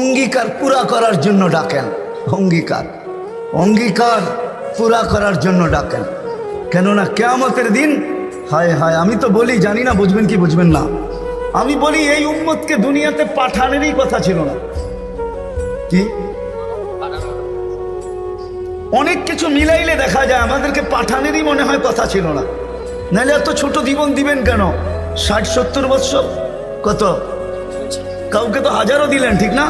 অঙ্গীকার পুরা করার জন্য ডাকেন। অঙ্গীকার অঙ্গীকার পুরা করার জন্য ডাকেন। কেননা কিয়ামতের দিন, হায় হায়, আমি তো বলি, জানি না বুঝবেন কি বুঝবেন না, আমি বলি এই উম্মতকে দুনিয়াতে পাঠানেরই কথা ছিল না। কি অনেক কিছু মিলাইলে দেখা যায় আমাদেরকে পাঠানেরই মনে হয় কথা ছিল না। নাহলে এত ছোট জীবন দিবেন কেন? 60-70 বৎসর, কত কাউকে তো হাজারও দিলেন, ঠিক না?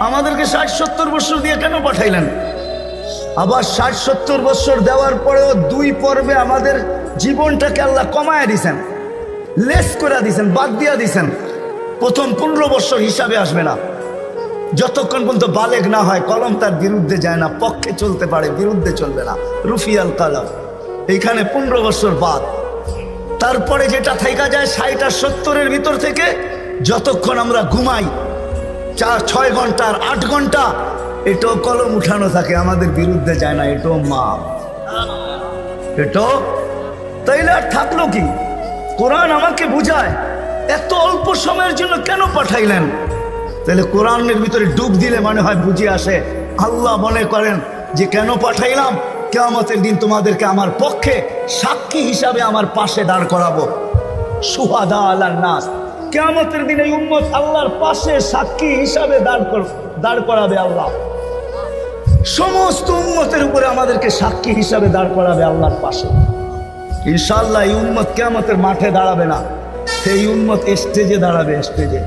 আমাদেরকে 60-70 বৎসর দিয়ে কেন পাঠাইলেন? আবার 60-70 বৎসর দেওয়ার পরেও 2 পর্বে আমাদের জীবনটাকে আল্লাহ কমায় দিছেন, লেস করে দিছেন, বাদ দিয়া দিছেন। প্রথম 15 বৎসর হিসাবে আসবে না, যতক্ষণ পর্যন্ত বালেগ না হয়, কলম তার বিরুদ্ধে যায় না, পক্ষে চলতে পারে, বিরুদ্ধে চলবে না, রুফিয়াল কালাম। এইখানে 15 বৎসর বাদ। তারপরে যেটা থাইকা যায় 60 আর 70-এর ভিতর থেকে, যতক্ষণ আমরা ঘুমাই 4-6 ঘন্টা আর 8 ঘন্টা, এটাও কলম উঠানো থাকে, আমাদের বিরুদ্ধে যায় না, এটাও মাপ, এটাও। তাইলে আর থাকলো কি? কোরআন আমাকে বুঝায় এত অল্প সময়ের জন্য কেন পাঠাইলেন। তাহলে কোরআনের ভিতরে ডুব দিলে মনে হয় বুঝে আসে। আল্লাহ মনে করেন যে কেন পাঠাইলাম, কিয়ামতের দিন তোমাদেরকে আমার পক্ষে সাক্ষী হিসাবে আমার পাশে দাঁড় করাবো। শুহাদা আলান নাস, কিয়ামতের দিন এই উম্মত আল্লাহর পাশে সাক্ষী হিসাবে দাঁড় করাবে আল্লাহ। সমস্ত উম্মতের উপরে আমাদেরকে সাক্ষী হিসাবে দাঁড় করাবে আল্লাহর পাশে। ইনশাআল্লাহ এই উম্মত কিয়ামতের মাঠে দাঁড়াবে না, সেই উম্মত স্টেজে দাঁড়াবে। স্টেজে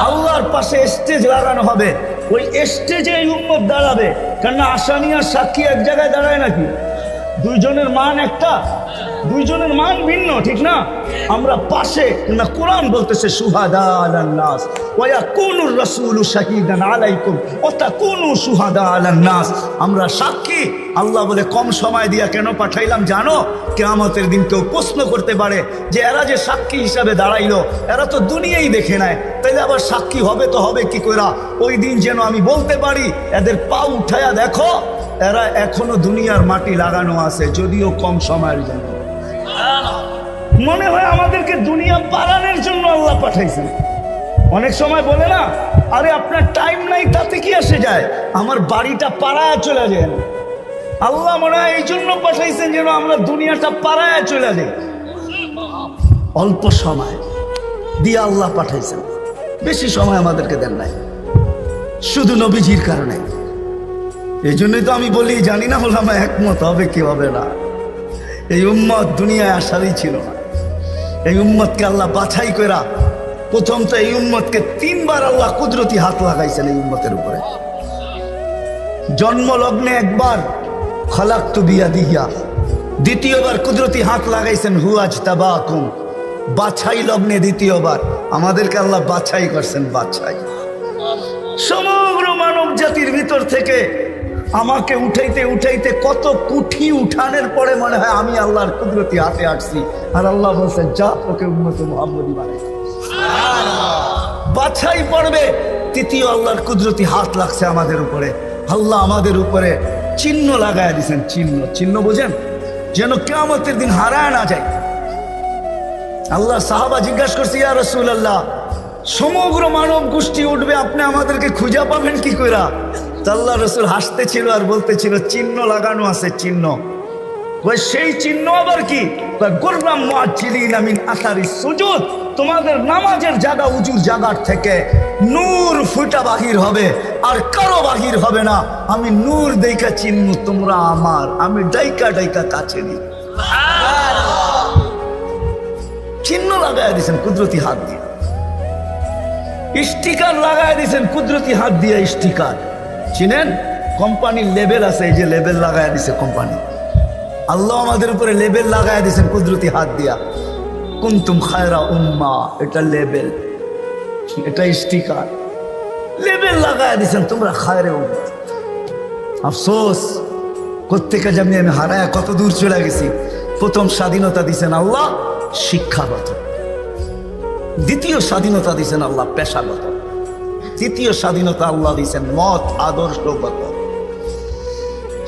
আল্লাহর পাশে স্টেজ লাগানো হবে, ওই স্টেজে এই উম্মত দাঁড়াবে। কেননা আসামি আর সাক্ষী এক জায়গায় দাঁড়ায় নাকি? দুইজনের মান একটা, দুইজনের মান ভিন্ন, ঠিক না? আমরা পাশে, না কোরআন বলতেছে শুহাদা আলান নাস ওয়া ইয়াকুনুর রাসূলু শাহীদান আলাইকুম ওয়া তাকুনু শুহাদা আলান নাস। আমরা সাক্ষী। আল্লাহ বলে কম সময় দিয়া কেন পাঠাইলাম জানো? কিয়ামতের দিন কেউ প্রশ্ন করতে পারে যে এরা যে সাক্ষী হিসাবে দাঁড়াইলো, এরা তো দুনিয়াই দেখে নেয়, তাইলে আবার সাক্ষী হবে তো হবে কি করে? ওই দিন যেন আমি বলতে পারি এদের পা উঠায়া দেখো, এরা এখনো দুনিয়ার মাটি লাগানো আছে, যদিও কম সময়ের জন্য। মনে হয় আমাদেরকে দুনিয়া পালানোর জন্য আল্লাহ পাঠাইছেন। অনেক সময় বলে না, আরে আপনার টাইম নাই, তাতে কি আসে যায়, আমার বাড়িটা পাড়ায় চলে যায়। আল্লাহ মনে হয় এই জন্য পাঠাইছেন যেন আমরা দুনিয়াটা পাড়ায় চলে যাই। অল্প সময় দিয়ে আল্লাহ পাঠাইছেন, বেশি সময় আমাদেরকে দেন নাই, শুধু নবীজির কারণে। এই জন্যই তো আমি বলি, জানি না ওলামা একমত হবে কি হবে না। এই উম্মত দুনিয়ায় আসারই ছিল না। এই উম্মতকে আল্লাহ বাছাই করা, প্রথম তো এই উম্মতকে 3 বার আল্লাহ কুদরতি হাত লাগাইছেন এই উম্মতের উপরে। জন্ম লগ্নে একবার খলাকতু বিয়াদিহি, দ্বিতীয়বার কুদরতি হাত লাগাইছেন হুয়াজতাবাকুম, বাছাই লগ্নে দ্বিতীয়বার আমাদেরকে আল্লাহ বাছাই করছেন। বাছাই সমগ্র মানব জাতির ভিতর থেকে আমাকে উঠাইতে উঠাইতে কত কুঠি উঠানের পরে মনে হয় আমি আল্লাহর কুদরতি হাতে আসছি, আর আল্লাহ বলছেন যা তোকে উম্মতে মুহাম্মদী বানাই। বাছাই পড়বে তৃতীয় আল্লাহর কুদরতি হাত লাগছে আমাদের উপরে। আল্লাহ আমাদের উপরে চিহ্ন লাগায় দিয়েছেন। চিহ্ন, চিহ্ন বোঝেন, যেন কিয়ামতের দিন হারায় না যায়। আল্লাহ সাহাবা জিজ্ঞাসা করছে, ইয়া রাসূলুল্লাহ, সমগ্র মানব গোষ্ঠী উঠবে, আপনি আমাদেরকে খুঁজে পাবেন কি কইরা? আল্লাহ রাসূল হাসতেছিল আর বলতেছিল চিহ্ন লাগানো আছে। চিহ্ন ওই সেই চিহ্ন আবার কি? গুররাম মুআজ্জিলিনা মিন আসারিস সুজুদ, তোমাদের নামাজের জায়গা উজুর জায়গার থেকে নূর ফুটা বাহির হবে, আর কারো বাহির হবে না। আমি নূর দেইকা চিহ্ন, তোমরা আমার, আমি ডাইকা ডাইকা কাছে নি। চিহ্ন লাগায় দিয়েছেন কুদরতি হাত দিয়ে, স্টিকার লাগায় দিয়েছেন কুদরতি হাত দিয়ে। স্টিকার চিনেন? কোম্পানির লেবেল আছে, এই যে লেবেল লাগায় দিছে কোম্পানি। আল্লাহ আমাদের উপরে লেবেল লাগায় দিয়েছেন কুদরতি হাত দিয়া। কুনতুম খায়রা উম্মাহ, এটা লেবেল, এটা স্টিকার, লেবেল লাগায় দিয়েছেন তোমরা খায়রে উম্মাহ। আফসোস কোত্থেকে যেমনি আমি হারায় কত দূর চলে গেছি। প্রথম স্বাধীনতা দিয়েছেন আল্লাহ শিক্ষাগত, দ্বিতীয় স্বাধীনতা দিয়েছেন আল্লাহ পেশাগত, তৃতীয় স্বাধীনতা আল্লাহ দিয়েছেন মত আদর্শগত।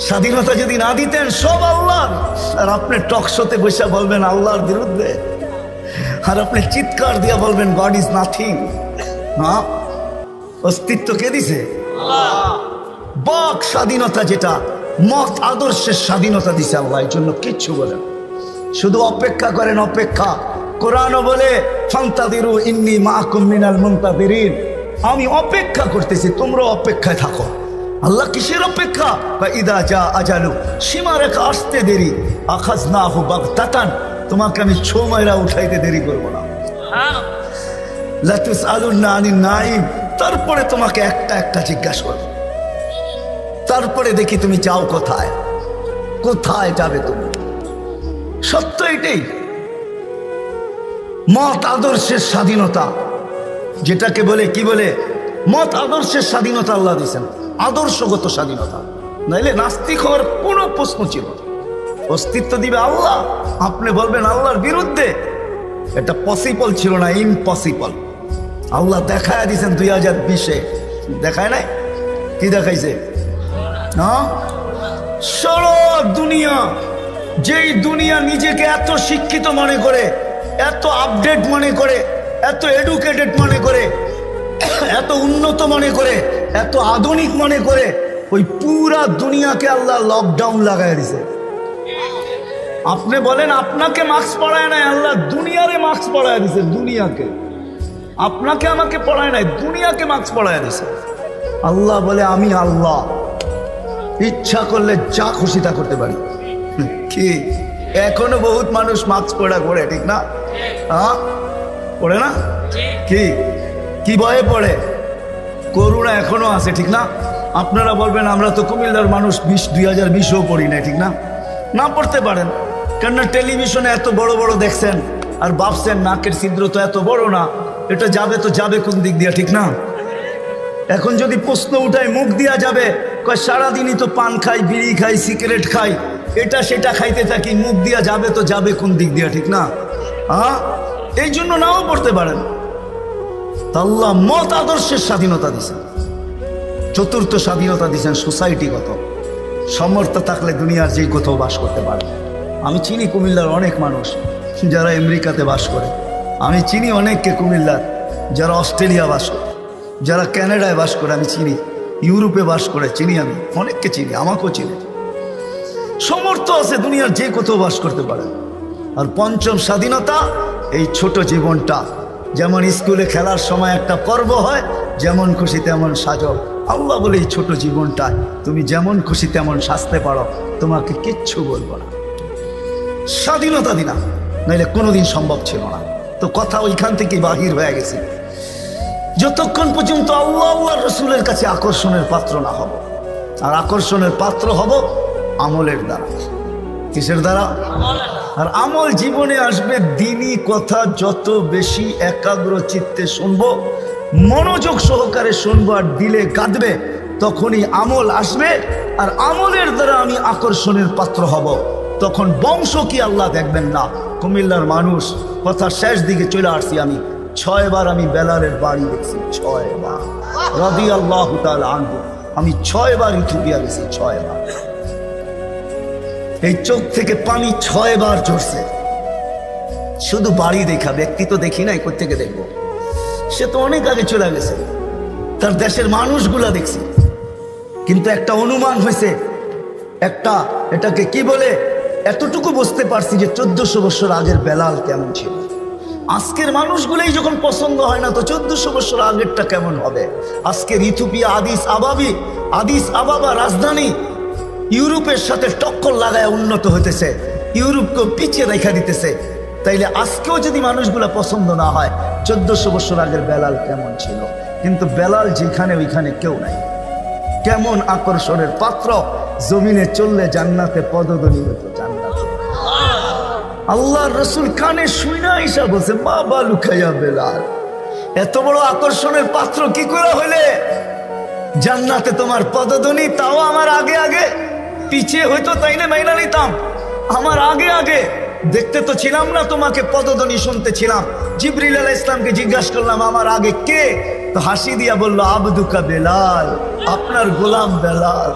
স্বাধীনতা যদি না দিতেন সব আল্লাহর, আর আপনি টকশোতে বসে বলবেন আল্লাহর বিরুদ্ধে, আর আপনি চিৎকার দিয়ে বলবেন গড ইজ নাথিং। না, অস্তিত্ব কে দিছে? বাক স্বাধীনতা, যেটা মত আদর্শের স্বাধীনতা দিছে আল্লাহ, এই জন্য কিচ্ছু বলেন, শুধু অপেক্ষা করেন, অপেক্ষা। কোরআনও বলে ফান্তাদিরু ইন্নী মাআকুম মিনাল মুনতাদিরিন, আমি অপেক্ষা করতেছি, তোমরা অপেক্ষায় থাকো। আল্লাহ কিসের অপেক্ষা? ইদা জা আজালু, সীমারেখা আসতে দেরি, আখাযনাহু বাগতাতান, তোমাকে আমি ছো মাইরা উঠাইতে দেরি করবো না। লা তুসআলুন্না আনিন নাঈম, তারপরে তোমাকে একটা একটা জিজ্ঞাসা করবো, তারপরে দেখি তুমি যাও কোথায়, কোথায় যাবে তুমি। সত্য এটাই, মত আদর্শের স্বাধীনতা, যেটাকে বলে কি বলে, মত আদর্শের স্বাধীনতা আল্লাহ দিয়েছেন, আদর্শগত স্বাধীনতা, নাইলে নাস্তিক হওয়ার কোনো প্রশ্ন ছিল না। অস্তিত্ব দিবে আল্লাহ, আপনি বলবেন আল্লাহর বিরুদ্ধে, এটা পসিবল ছিল না, ইম্পসিবল। আল্লাহ দেখায় দিয়েছেন 2020-এ, দেখায় নাই? কি দেখাইছে? সারা দুনিয়া, যেই দুনিয়া নিজেকে এত শিক্ষিত মনে করে, এত আপডেট মনে করে, এত এডুকেটেড মনে করে, এত উন্নত মনে করে, এত আধুনিক মনে করে, ওই পুরা দুনিয়াকে আল্লাহ লকডাউন লাগাই দিছে। আপনি বলেন আপনাকে মাস্ক পড়ায় নাই, আল্লাহ দুনিয়ারে মাস্ক পড়ায় দিছে, দুনিয়াকে। আপনাকে আমাকে পড়ায় নাই, দুনিয়াকে মাস্ক পড়ায় দিছে। আল্লাহ বলে আমি আল্লাহ, ইচ্ছা করলে যা খুশি তা করতে পারি। কি এখনো বহুত মানুষ মাস্ক পড়া করে, ঠিক না? হ্যাঁ, পড়ে না? কি কি ভয়ে পড়ে? করোনা এখনো আছে, ঠিক না? আপনারা বলবেন আমরা তো কুমিল্লার মানুষ, 2020-ও পড়ি না, ঠিক না? না পড়তে পারেন, কেননা টেলিভিশনে এত বড় বড় দেখছেন আর ভাবছেন নাকের ছিদ্র তো এত বড় না, এটা যাবে তো যাবে কোন দিক দিয়া, ঠিক না? এখন যদি প্রশ্ন উঠায় মুখ দিয়া যাবে, কয় সারাদিনই তো পান খাই, বিড়ি খাই, সিগারেট খাই, এটা সেটা খাইতে থাকি, মুখ দিয়া যাবে তো যাবে কোন দিক দিয়া, ঠিক না? হ্যাঁ, এই জন্য নাও পড়তে পারেন। আল্লাহ মত আদর্শের স্বাধীনতা দিছেন, চতুর্থ স্বাধীনতা দিছেন সোসাইটিগত। সামর্থ্য থাকলে দুনিয়ার যে কোথাও বাস করতে পারে। আমি চিনি কুমিল্লার অনেক মানুষ যারা আমেরিকাতে বাস করে, আমি চিনি অনেককে কুমিল্লার যারা অস্ট্রেলিয়া বাস করে, যারা ক্যানাডায় বাস করে, আমি চিনি ইউরোপে বাস করে, চিনি, আমি অনেককে চিনি, আমাকেও চিনি। সামর্থ্য আছে, দুনিয়ার যে কোথাও বাস করতে পারে। আর পঞ্চম স্বাধীনতা, এই ছোট জীবনটা, যেমন স্কুলে খেলার সময় একটা পর্ব হয়, যেমন খুশি তেমন সাজো। আল্লাহ বলে এই ছোট জীবনটা তুমি যেমন খুশি তেমন সাজতে পারো, তোমাকে কিচ্ছু বলবো না। স্বাধীনতা দিনা, নাইলে কোনোদিন সম্ভব ছিল না। তো কথা ওইখান থেকে বাহির হয়ে গেছে, যতক্ষণ পর্যন্ত আল্লাহ আল্লাহ রসুলের কাছে আকর্ষণের পাত্র না হব। আর আকর্ষণের পাত্র হব আমলের দ্বারা। কিসের দ্বারা? আর আমল জীবনে আসবে দ্বীনি কথা যত বেশি একাগ্র চিত্তে শুনবো, মনোযোগ সহকারে শুনবো আর দিলে কাঁদবে, তখনই আমল আসবে। আর আমলের দ্বারা আমি আকর্ষণের পাত্র হব। তখন বংশ কি আল্লাহ দেখবেন না। কুমিল্লার মানুষ, কথা শেষ দিকে চলে আসছি, আমি 6 বার আমি বেলালের বাড়ি দেখছি, 6 বার রাদিয়াল্লাহু তাআলা আনহু। আমি 6 বার ইথিওপিয়া গেছি, 6 বার। এই চোখ থেকে পানি 6 বার ঝরছে, শুধু বাড়ি দেখা, ব্যক্তি তো দেখি নাই, কোত্থেকে দেখবো? সে তো অনেক আগে চলে গেছে, তার দেশের মানুষগুলা দেখছি। কিন্তু একটা অনুমান হয়েছে, একটা এটাকে কি বলে, এতটুকু বুঝতে পারছি যে 1400 বছর আগের বেলাল কেমন ছিল। আজকের মানুষগুলোই যখন পছন্দ হয় না, তো 1400 বছর আগেরটা কেমন হবে? আজকের ইথিওপিয়া আদিস আবাবা রাজধানী ইউরোপের সাথে টক্কর লাগায় উন্নত হইতেছে, ইউরোপকেও পিছিয়ে রেখা দিতেছে। তাইলে আজকেও যদি মানুষগুলা পছন্দ না হয়, 1400 বছর আগের বেলাল কেমন ছিল? কিন্তু বেলাল যেখানে ওইখানে কেউ নাই। কেমন আকর্ষণের পাত্র, জমিনে চললে জান্নাতে পদধ্বনি হতো, জান্নাতে। আল্লাহর রসুল কানে শুনা ঈসা বলছে, বাবা লুকাইয়া বেলাল, এত বড় আকর্ষণের পাত্র কি করে হইলে? জান্নাতে তোমার পদধ্বনি, তাও আমার আগে আগে। পিছিয়ে হইতো তাই না, মাইনা নিতাম। আমার আগে আগে দেখতে তো ছিলাম না, তোমাকে পদধ্বনি শুনতে ছিলাম। জিবরিল আলাইহিস সালামকে জিজ্ঞাসা করলাম আমার আগে কে? তো হাসি দিয়া বলল, আবদুকা বেলাল, আপনার গোলাম বেলাল।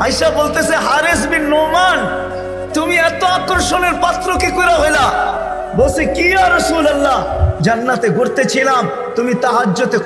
আয়েশা বলতেছে, হারিস বিন নোমান, তুমি এত আকর্ষণের পাত্র কি করে হইলা? বলছে, কি ইয়া রাসূলুল্লাহ, জান্নাতে ঘুরতেছিলাম, তুমি তাহাজ্জুদে